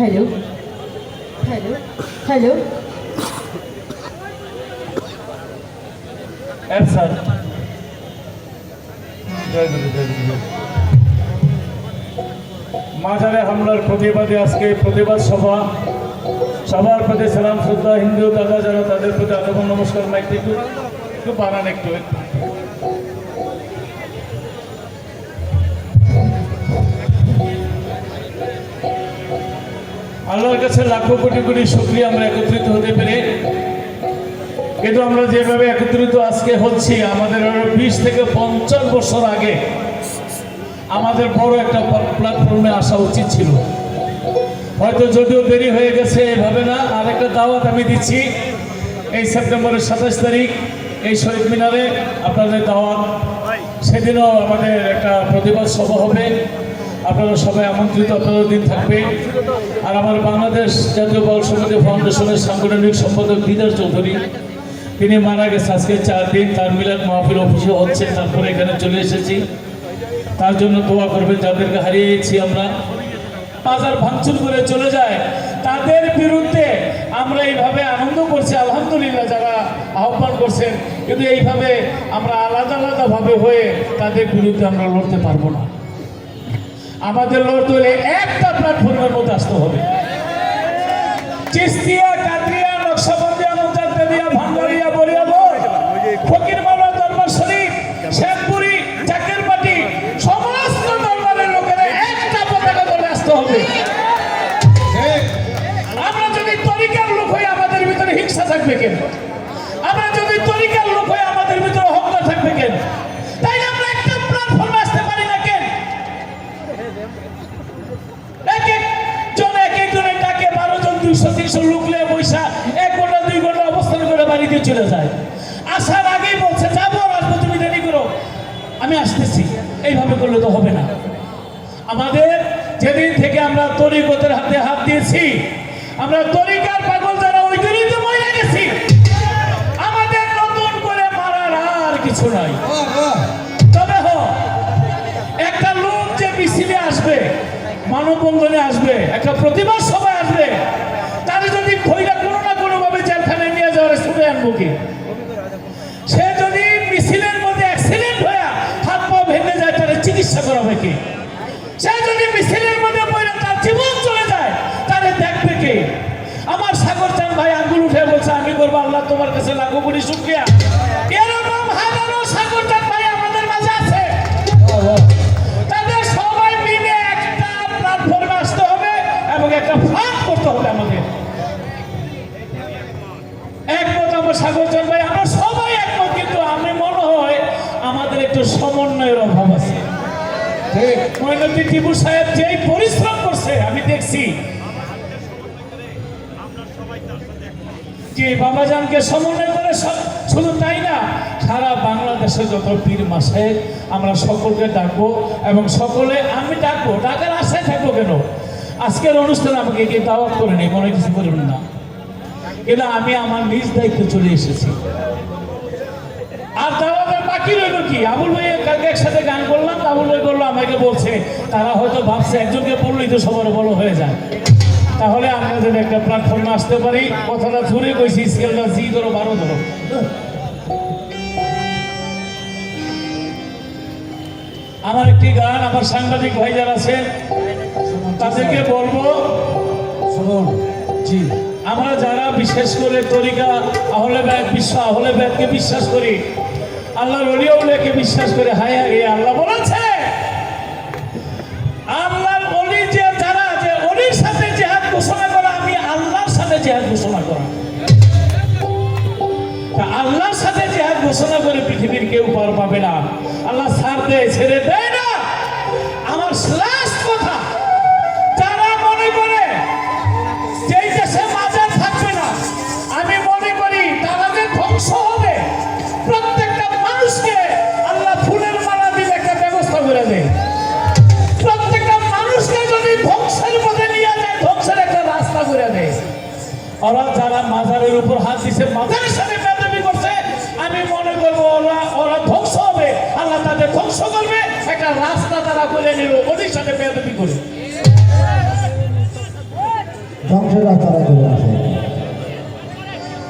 Hello hello hello sir মাজারে হামলার প্রতিবাদে আজকে প্রতিবাদ সভা। সবার প্রতি সালাম শ্রদ্ধা। হিন্দু দাদা যারা তাদের প্রতি আদব নমস্কার। মাইক একটু একটু বানান একটু আল্লাহর কাছে লাখো কোটি কোটি শুকরিয়া আমরা একত্রিত হতে পেরে। কিন্তু আমরা যেভাবে একত্রিত আজকে হচ্ছি, আমাদের 20 থেকে 50 বছর আগে আমাদের বড় একটা প্ল্যাটফর্মে আসা উচিত ছিল। হয়তো যদিও দেরি হয়ে গেছে, এভাবে না। আর একটা দাওয়াত আমি দিচ্ছি, এই সেপ্টেম্বরের 27 তারিখ এই শহীদ মিনারে আপনাদের দাওয়াত। সেদিনও আমাদের একটা প্রতিবাদ সভা হবে। আপনারা সবাই আমন্ত্রিত, আপনাদের দিন থাকবে। আর আমার বাংলাদেশ জাতীয় বাউল সমিতি ফাউন্ডেশনের সাংগঠনিক সম্পাদক দিদার চৌধুরী, তিনি মারা গেছে আজকে 4 দিন। তার মিলাদ মাহফিল অফিসে হচ্ছে, তারপরে এখানে চলে এসেছি। তার জন্য দোয়া করবেন। যাদেরকে হারিয়েছি আমরা, বাজার ভাঙচুর করে চলে যায়, তাদের বিরুদ্ধে আমরা এইভাবে আনন্দ করছি আলহামদুলিল্লাহ, যারা আহ্বান করছেন। কিন্তু এইভাবে আমরা আলাদা আলাদাভাবে হয়ে তাদের বিরুদ্ধে আমরা লড়তে পারবো না। আমাদের লড়তে হলে একটা প্ল্যাটফর্মের মধ্যে আসতে হবে। চিস্তিয়া, কাদরিয়া, নকশবন্দিয়া, মুজাদ্দিদিয়া, ভাঙ্গারিয়া, বরিয়াবর, ফকির মাওলা দরবার শরীফ, শেখপুরি, জাকেরপাটি, সমস্ত দরবারের লোকেরা একটা পতাকা ধরে আসতে হবে। আমরা যদি তরিকার লোক হই, আমাদের ভিতরে হিংসা থাকবে কেন? আমরা যদি তরিকার লোক হই, আমাদের ভিতরে অহংকার থাকবে কেন? তাই আমরা একটা প্ল্যাটফর্মে আসতে পারি না কেন? এক একজনের ডাকে 12 জন 200-300 লোক নিয়ে বৈশা 1 ঘন্টা 2 ঘন্টা অবস্থান করে বাড়িতে চলে যায়। আসার আগেই বলছে যাবো, আসবো, তুমি রেডি করো, আমি আসতেছি। এইভাবে করলে তো হবে না। আমাদের যেদিন থেকে আমরা তরিকতের হাতে হাত দিয়েছি, আমরা তরিকার পাগল যারা, ওই দিনই তো মরে গেছি। আমাদের নতুন করে মারার আর কিছু নাই। তবে একটা লোক যে মিছিলে আসবে, মানববন্ধনে আসবে, একটা প্রতিবাদ সভায় আসবে, তারা যদি খৈরা কোনো না কোনোভাবে জেলখানায় নিয়ে যাওয়ার ছুটে আনবো কি? সে যদি মিছিলের মধ্যে অ্যাক্সিডেন্ট হয়ে হাত পা ভেঙে যায়, তারা চিকিৎসা করাবে কি? সে যদি মিছিলের মধ্যে পড়ে তার জীবন চলে যায়, তারে দেখবে কে? আমার সাগর চান ভাই আঙ্গুল উঠে বলছে, আমি করবো আল্লাহ তোমার কাছে লাখো কোটি শুকরিয়া। এরকম হাজারো সাগর চান ভাই আমাদের মাঝে আছে। তাদের সবাই মিলে একটা প্ল্যাটফর্মে আসতে হবে এবং একটা ফাঁদ করতে হবে। আমাদের একমত আমার সাগর চান ভাই, আমরা সবাই একমত। কিন্তু আমি মনে হয় আমাদের একটু সমন্বয়ের অভাব আছে। মঈনুদ্দিন টিপু সাহেব যেই পরিশ্রম করছে আমি দেখছি, যে বাবাজানকে সমন্বয় করে, শুধু তাই না, সারা বাংলাদেশে যত পীর মাসায়েখ আমরা সকলকে ডাকবো এবং সকলে আমি ডাকবো, ডাকার আশায় থাকবো। কেন আজকের অনুষ্ঠানে আমাকে কি দাওয়াত করে নেই, মনে কিছু করবেন না। কিন্তু আমি আমার নিজ দায়িত্বে চলে এসেছি। আর দাওয়াতের বাকি রইল কি? আবুল ভাই কালকে একসাথে গান করলাম, আবুল ভাই বললো, আমাকে বলছে তারা হয়তো ভাবছে একজনকে বললেই তো সবার বড় হয়ে যায়। তাহলে আমরা যদি একটা প্ল্যাটফর্মে আসতে পারি, কথাটা জোরে কইছি, স্কেলটা 10 ধরো 12 ধরো। আমার একটি গান আমার সাংবাদিক ভাই যারা আছে তাদেরকে বলবো, জি, আমরা যারা বিশেষ করে তরিকা আহলে বায়াতকে বিশ্বাস করি, আল্লাহর ওলি আউলিয়াকে বিশ্বাস করে, হায় হায় আল্লাহ বলেছে, আল্লাহর ওলি যে যারা, যে ওলির সাথে জিহাদ ঘোষণা করা, আমি আল্লাহর সাথে জিহাদ ঘোষণা করা। আল্লাহর সাথে জিহাদ ঘোষণা করে পৃথিবীর কেউ পার পাবে না। আল্লাহ ছাড় দেয়, ছেড়ে দেয় না। আমার লাস্ট কথা, যারা মনে করে যে এই দেশে মাজার থাকবে না, আমি মনে করি তারা যে ধ্বংস হবে। প্রত্যেকটা মানুষকে আল্লাহ ফুলের মালা দিয়ে একটা ব্যবস্থা করে দেয়। প্রত্যেকটা মানুষকে যদি ধ্বংসের মধ্যে নিয়ে যায়, ধ্বংসের একটা রাস্তা করে দেয়। ওরা যারা মাজারের উপর হাত দিচ্ছে, মাজারের সাথে বেয়াদবি করছে, আমি মনে করবো ওরা ধ্বংস হবে। আল্লাহ তাদের ধ্বংস করবে, একটা রাস্তা তারা করে নিল ওদের সাথে বেয়াদবি করে। ধ্বংসের রাস্তাটা চলে আসে।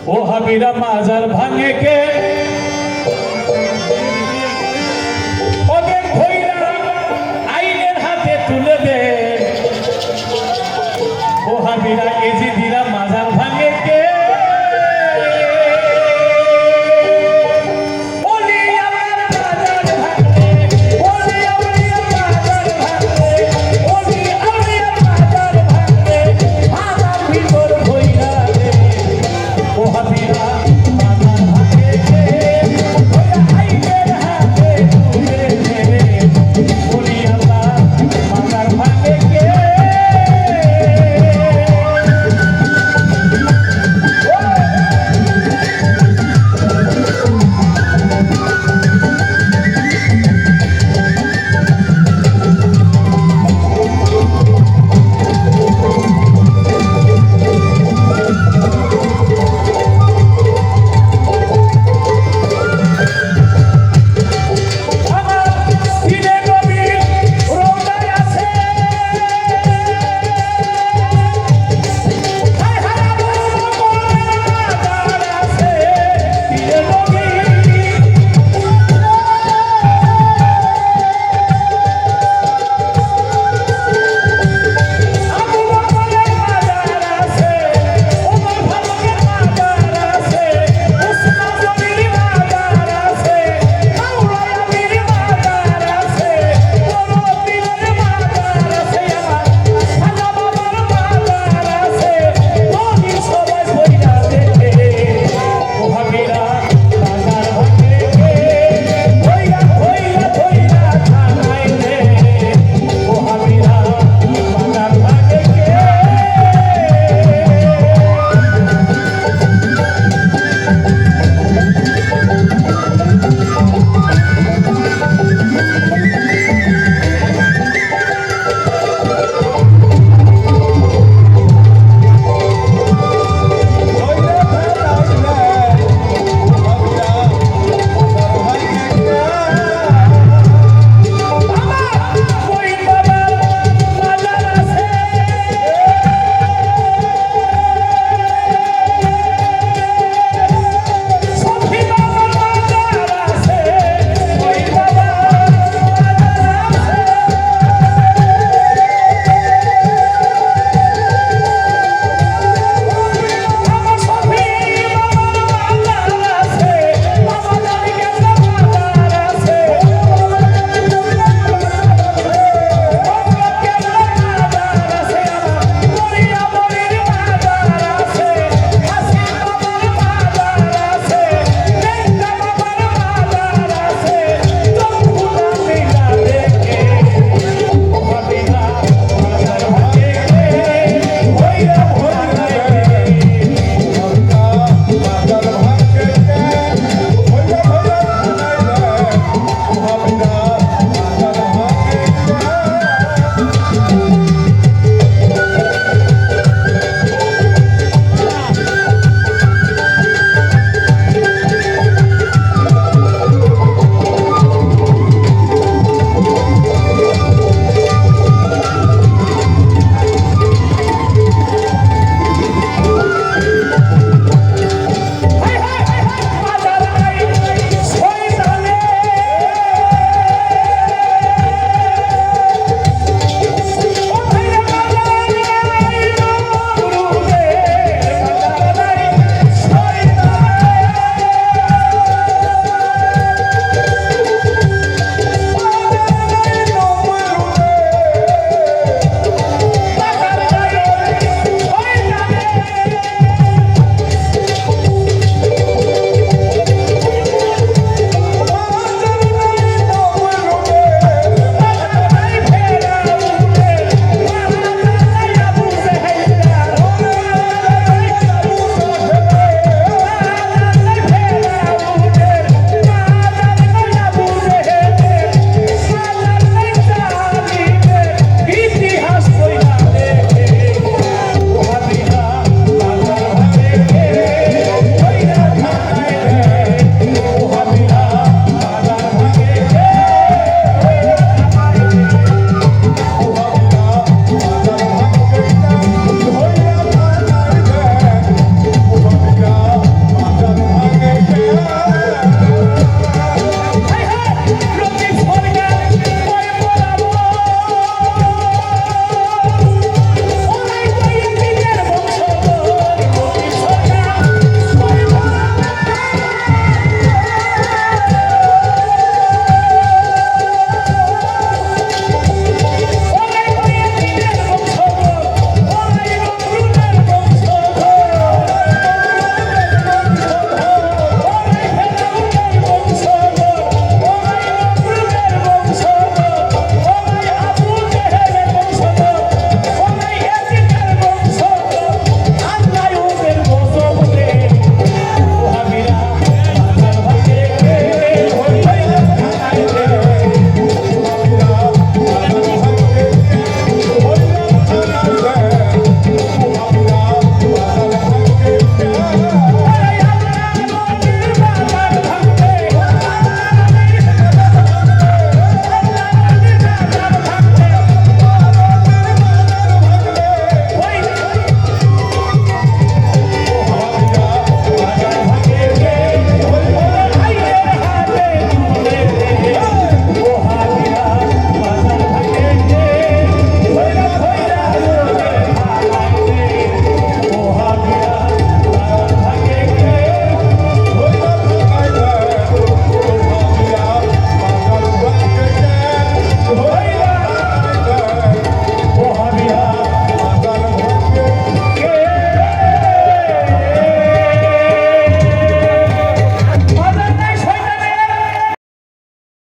ও হাবিরা মাজার ভাঙে কে